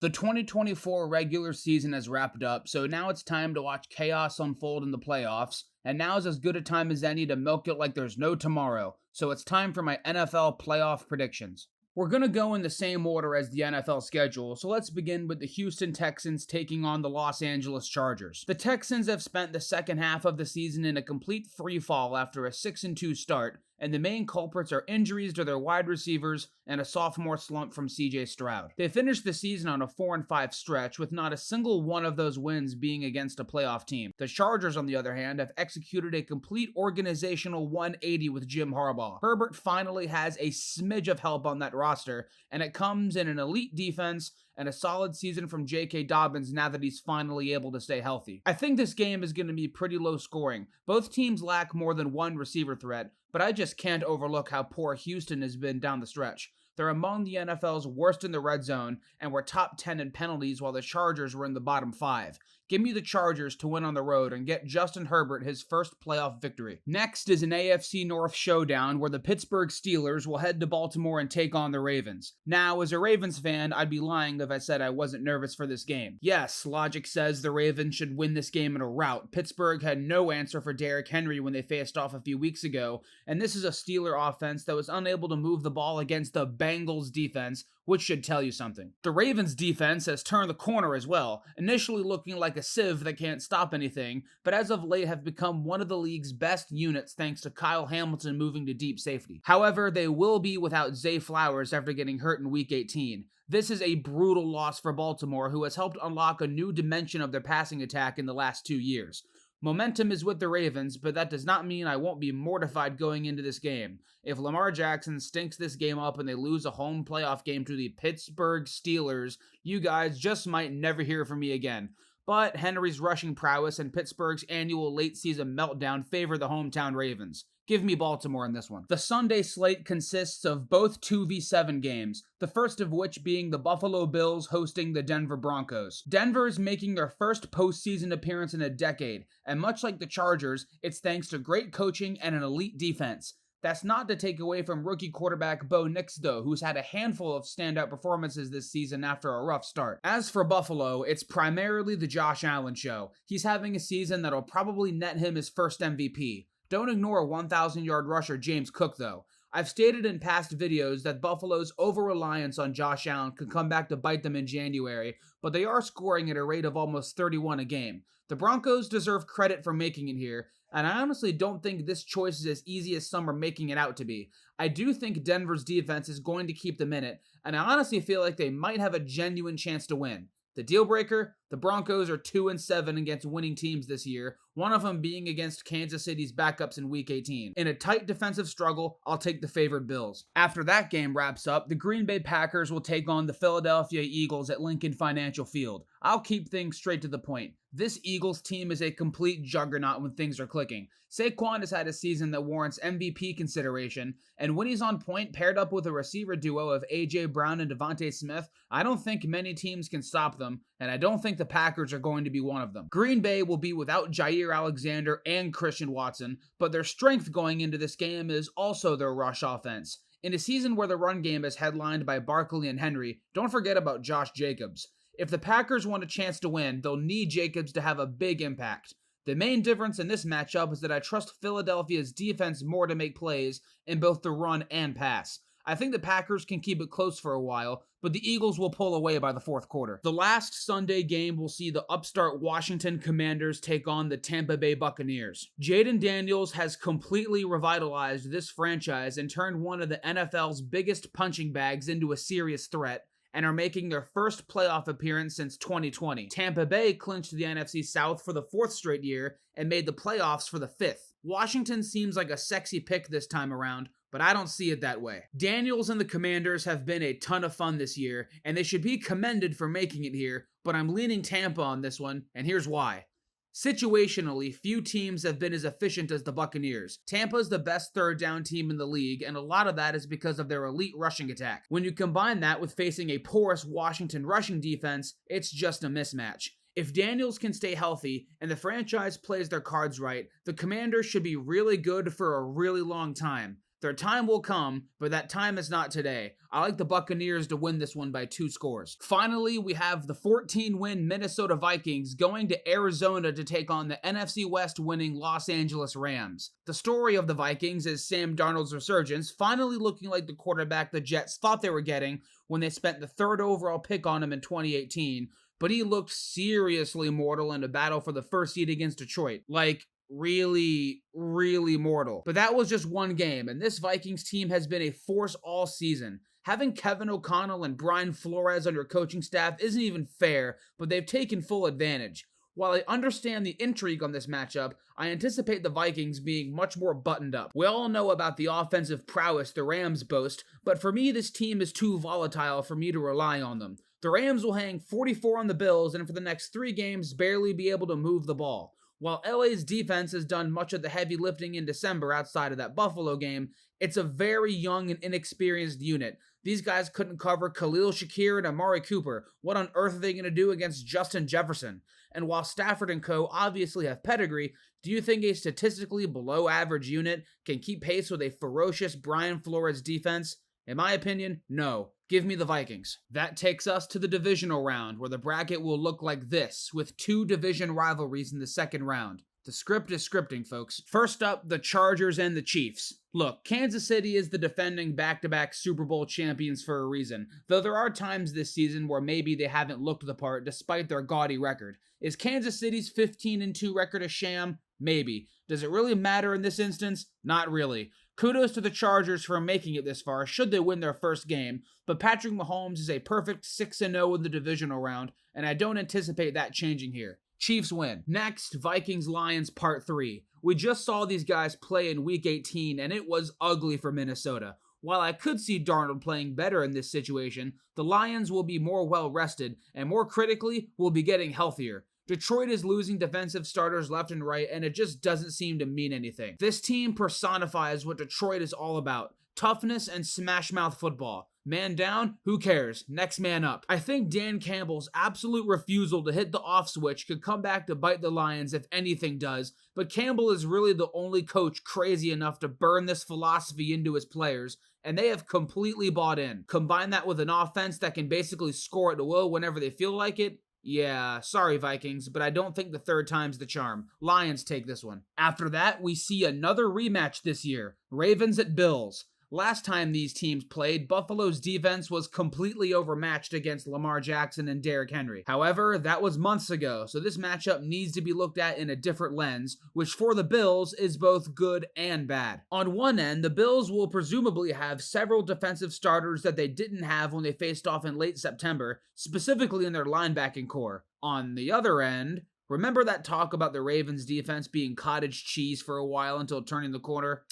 The 2024 regular season has wrapped up, so now it's time to watch chaos unfold in the playoffs, and now's as good a time as any to milk it like there's no tomorrow. So it's time for my NFL playoff predictions. We're going to go in the same order as the NFL schedule, so let's begin with the Houston Texans taking on the Los Angeles Chargers. The Texans have spent the second half of the season in a complete freefall after a 6-2 start, and the main culprits are injuries to their wide receivers and a sophomore slump from CJ Stroud. They finished the season on a 4-5 stretch, with not a single one of those wins being against a playoff team. The Chargers, on the other hand, have executed a complete organizational 180 with Jim Harbaugh. Herbert finally has a smidge of help on that roster, and it comes in an elite defense and a solid season from J.K. Dobbins now that he's finally able to stay healthy. I think this game is going to be pretty low scoring. Both teams lack more than one receiver threat, but I just can't overlook how poor Houston has been down the stretch. They're among the NFL's worst in the red zone, and were top 10 in penalties while the Chargers were in the bottom 5. Give me the Chargers to win on the road and get Justin Herbert his first playoff victory. Next is an AFC North showdown where the Pittsburgh Steelers will head to Baltimore and take on the Ravens. Now, as a Ravens fan, I'd be lying if I said I wasn't nervous for this game. Yes, logic says the Ravens should win this game in a rout. Pittsburgh had no answer for Derrick Henry when they faced off a few weeks ago, and this is a Steeler offense that was unable to move the ball against the Bengals defense, which should tell you something. The Ravens defense has turned the corner as well, initially looking like a sieve that can't stop anything, but as of late have become one of the league's best units thanks to Kyle Hamilton moving to deep safety. However, they will be without Zay Flowers after getting hurt in Week 18. This is a brutal loss for Baltimore, who has helped unlock a new dimension of their passing attack in the last 2 years. Momentum is with the Ravens, but that does not mean I won't be mortified going into this game. If Lamar Jackson stinks this game up and they lose a home playoff game to the Pittsburgh Steelers, you guys just might never hear from me again. But Henry's rushing prowess and Pittsburgh's annual late-season meltdown favor the hometown Ravens. Give me Baltimore in this one. The Sunday slate consists of both 2v7 games, the first of which being the Buffalo Bills hosting the Denver Broncos. Denver is making their first postseason appearance in a decade, and much like the Chargers, it's thanks to great coaching and an elite defense. That's not to take away from rookie quarterback Bo Nix, though, who's had a handful of standout performances this season after a rough start. As for Buffalo, it's primarily the Josh Allen show. He's having a season that'll probably net him his first MVP. Don't ignore 1,000-yard rusher James Cook, though. I've stated in past videos that Buffalo's over-reliance on Josh Allen could come back to bite them in January, but they are scoring at a rate of almost 31 a game. The Broncos deserve credit for making it here, and I honestly don't think this choice is as easy as some are making it out to be. I do think Denver's defense is going to keep them in it, and I honestly feel like they might have a genuine chance to win. The deal breaker? The Broncos are 2-7 against winning teams this year, one of them being against Kansas City's backups in Week 18. In a tight defensive struggle, I'll take the favored Bills. After that game wraps up, the Green Bay Packers will take on the Philadelphia Eagles at Lincoln Financial Field. I'll keep things straight to the point. This Eagles team is a complete juggernaut when things are clicking. Saquon has had a season that warrants MVP consideration, and when he's on point paired up with a receiver duo of A.J. Brown and Devontae Smith, I don't think many teams can stop them, and I don't think the Packers are going to be one of them. Green Bay will be without Jair Alexander and Christian Watson, but their strength going into this game is also their rush offense. In a season where the run game is headlined by Barkley and Henry, don't forget about Josh Jacobs. If the Packers want a chance to win, they'll need Jacobs to have a big impact. The main difference in this matchup is that I trust Philadelphia's defense more to make plays in both the run and pass. I think the Packers can keep it close for a while, but the Eagles will pull away by the fourth quarter. The last Sunday game will see the upstart Washington Commanders take on the Tampa Bay Buccaneers. Jaden Daniels has completely revitalized this franchise and turned one of the NFL's biggest punching bags into a serious threat, and are making their first playoff appearance since 2020. Tampa Bay clinched the NFC South for the 4th straight year and made the playoffs for the 5th. Washington seems like a sexy pick this time around, but I don't see it that way. Daniels and the Commanders have been a ton of fun this year, and they should be commended for making it here, but I'm leaning Tampa on this one, and here's why. Situationally, few teams have been as efficient as the Buccaneers. Tampa's the best third down team in the league, and a lot of that is because of their elite rushing attack. When you combine that with facing a porous Washington rushing defense, it's just a mismatch. If Daniels can stay healthy and the franchise plays their cards right, the Commanders should be really good for a really long time. Their time will come, but that time is not today. I like the Buccaneers to win this one by 2 scores. Finally, we have the 14-win Minnesota Vikings going to Arizona to take on the NFC West winning Los Angeles Rams. The story of the Vikings is Sam Darnold's resurgence, finally looking like the quarterback the Jets thought they were getting when they spent the 3rd overall pick on him in 2018, but he looked seriously mortal in a battle for the first seed against Detroit. Like, really mortal. But that was just one game, and this Vikings team has been a force all season. Having Kevin O'Connell and Brian Flores on your coaching staff isn't even fair, but they've taken full advantage. While I understand the intrigue on this matchup, I anticipate the Vikings being much more buttoned up. We all know about the offensive prowess the Rams boast, but for me, this team is too volatile for me to rely on them. The Rams will hang 44 on the Bills and for the next 3 games barely be able to move the ball. While LA's defense has done much of the heavy lifting in December outside of that Buffalo game, it's a very young and inexperienced unit. These guys couldn't cover Khalil Shakir and Amari Cooper. What on earth are they going to do against Justin Jefferson? And while Stafford and co. obviously have pedigree, do you think a statistically below average unit can keep pace with a ferocious Brian Flores defense? In my opinion, no. Give me the Vikings. That takes us to the divisional round, where the bracket will look like this, with 2 division rivalries in the second round. The script is scripting, folks. First up, the Chargers and the Chiefs. Look, Kansas City is the defending back-to-back Super Bowl champions for a reason, though there are times this season where maybe they haven't looked the part despite their gaudy record. Is Kansas City's 15-2 record a sham? Maybe. Does it really matter in this instance? Not really. Kudos to the Chargers for making it this far, should they win their first game, but Patrick Mahomes is a perfect 6-0 in the divisional round, and I don't anticipate that changing here. Chiefs win. Next, Vikings-Lions Part 3. We just saw these guys play in Week 18, and it was ugly for Minnesota. While I could see Darnold playing better in this situation, the Lions will be more well-rested, and more critically, will be getting healthier. Detroit is losing defensive starters left and right, and it just doesn't seem to mean anything. This team personifies what Detroit is all about: toughness and smash-mouth football. Man down, who cares? Next man up. I think Dan Campbell's absolute refusal to hit the off switch could come back to bite the Lions if anything does, but Campbell is really the only coach crazy enough to burn this philosophy into his players, and they have completely bought in. Combine that with an offense that can basically score at will whenever they feel like it. Yeah, sorry Vikings, but I don't think the third time's the charm. Lions take this one. After that, we see another rematch this year. Ravens at Bills. Last time these teams played, Buffalo's defense was completely overmatched against Lamar Jackson and Derrick Henry. However, that was months ago, so this matchup needs to be looked at in a different lens, which for the Bills is both good and bad. On one end, the Bills will presumably have several defensive starters that they didn't have when they faced off in late September, specifically in their linebacking core. On the other end, remember that talk about the Ravens defense being cottage cheese for a while until turning the corner?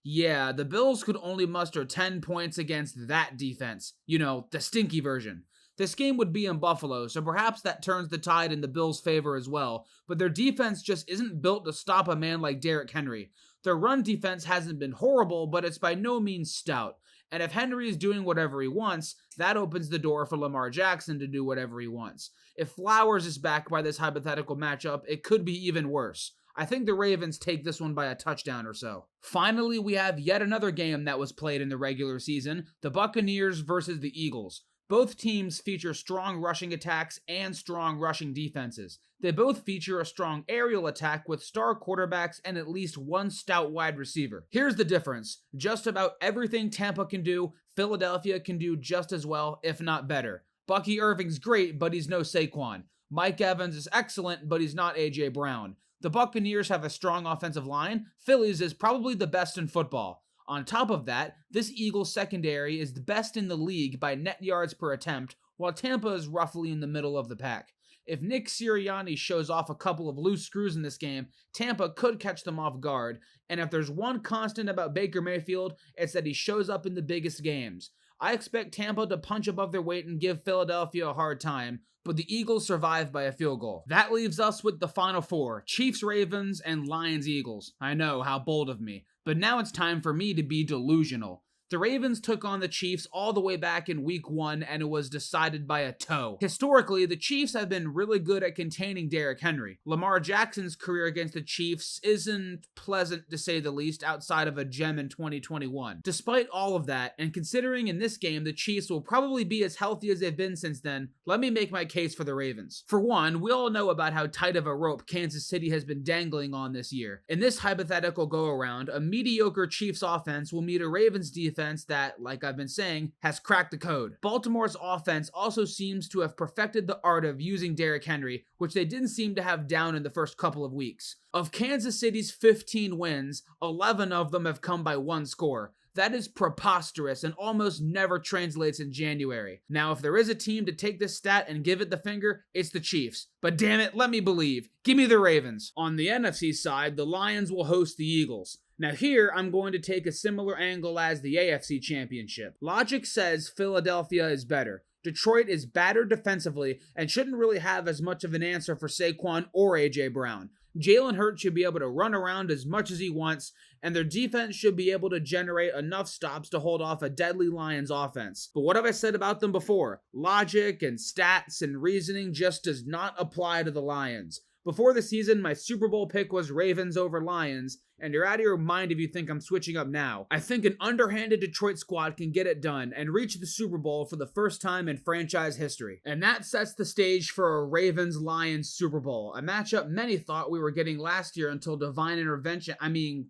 Yeah, the Bills could only muster 10 points against that defense. You know, the stinky version. This game would be in Buffalo, so perhaps that turns the tide in the Bills' favor as well, but their defense just isn't built to stop a man like Derrick Henry. Their run defense hasn't been horrible, but it's by no means stout. And if Henry is doing whatever he wants, that opens the door for Lamar Jackson to do whatever he wants. If Flowers is back by this hypothetical matchup, it could be even worse. I think the Ravens take this one by a touchdown or so. Finally, we have yet another game that was played in the regular season, the Buccaneers versus the Eagles. Both teams feature strong rushing attacks and strong rushing defenses. They both feature a strong aerial attack with star quarterbacks and at least one stout wide receiver. Here's the difference. Just about everything Tampa can do, Philadelphia can do just as well, if not better. Bucky Irving's great, but he's no Saquon. Mike Evans is excellent, but he's not A.J. Brown. The Buccaneers have a strong offensive line. Philly's is probably the best in football. On top of that, this Eagles secondary is the best in the league by net yards per attempt, while Tampa is roughly in the middle of the pack. If Nick Sirianni shows off a couple of loose screws in this game, Tampa could catch them off guard, and if there's one constant about Baker Mayfield, it's that he shows up in the biggest games. I expect Tampa to punch above their weight and give Philadelphia a hard time, but the Eagles survive by a field goal. That leaves us with the final four: Chiefs-Ravens and Lions-Eagles. I know, how bold of me. But now it's time for me to be delusional. The Ravens took on the Chiefs all the way back in week 1, and it was decided by a toe. Historically, the Chiefs have been really good at containing Derrick Henry. Lamar Jackson's career against the Chiefs isn't pleasant to say the least outside of a gem in 2021. Despite all of that, and considering in this game the Chiefs will probably be as healthy as they've been since then, let me make my case for the Ravens. For one, we all know about how tight of a rope Kansas City has been dangling on this year. In this hypothetical go-around, a mediocre Chiefs offense will meet a Ravens defense that, like I've been saying, has cracked the code. Baltimore's offense also seems to have perfected the art of using Derrick Henry, which they didn't seem to have down in the first couple of weeks. Of Kansas City's 15 wins, 11 of them have come by one score. That is preposterous and almost never translates in January. Now, if there is a team to take this stat and give it the finger, it's the Chiefs. But damn it, let me believe. Give me the Ravens. On the NFC side, the Lions will host the Eagles. Now here, I'm going to take a similar angle as the AFC Championship. Logic says Philadelphia is better. Detroit is battered defensively and shouldn't really have as much of an answer for Saquon or A.J. Brown. Jalen Hurts should be able to run around as much as he wants, and their defense should be able to generate enough stops to hold off a deadly Lions offense. But what have I said about them before? Logic and stats and reasoning just does not apply to the Lions. Before the season, my Super Bowl pick was Ravens over Lions, and you're out of your mind if you think I'm switching up now. I think an underhanded Detroit squad can get it done and reach the Super Bowl for the first time in franchise history. And that sets the stage for a Ravens-Lions Super Bowl, a matchup many thought we were getting last year until divine intervention,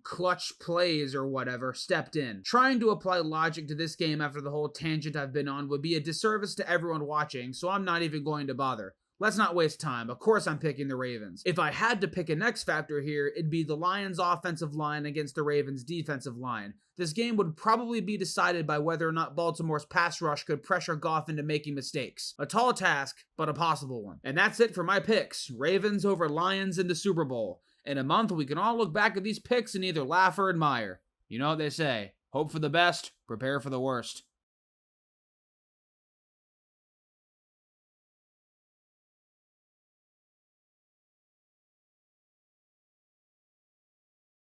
clutch plays or whatever, stepped in. Trying to apply logic to this game after the whole tangent I've been on would be a disservice to everyone watching, so I'm not even going to bother. Let's not waste time. Of course I'm picking the Ravens. If I had to pick an X factor here, it'd be the Lions' offensive line against the Ravens' defensive line. This game would probably be decided by whether or not Baltimore's pass rush could pressure Goff into making mistakes. A tall task, but a possible one. And that's it for my picks. Ravens over Lions in the Super Bowl. In a month, we can all look back at these picks and either laugh or admire. You know what they say. Hope for the best, prepare for the worst.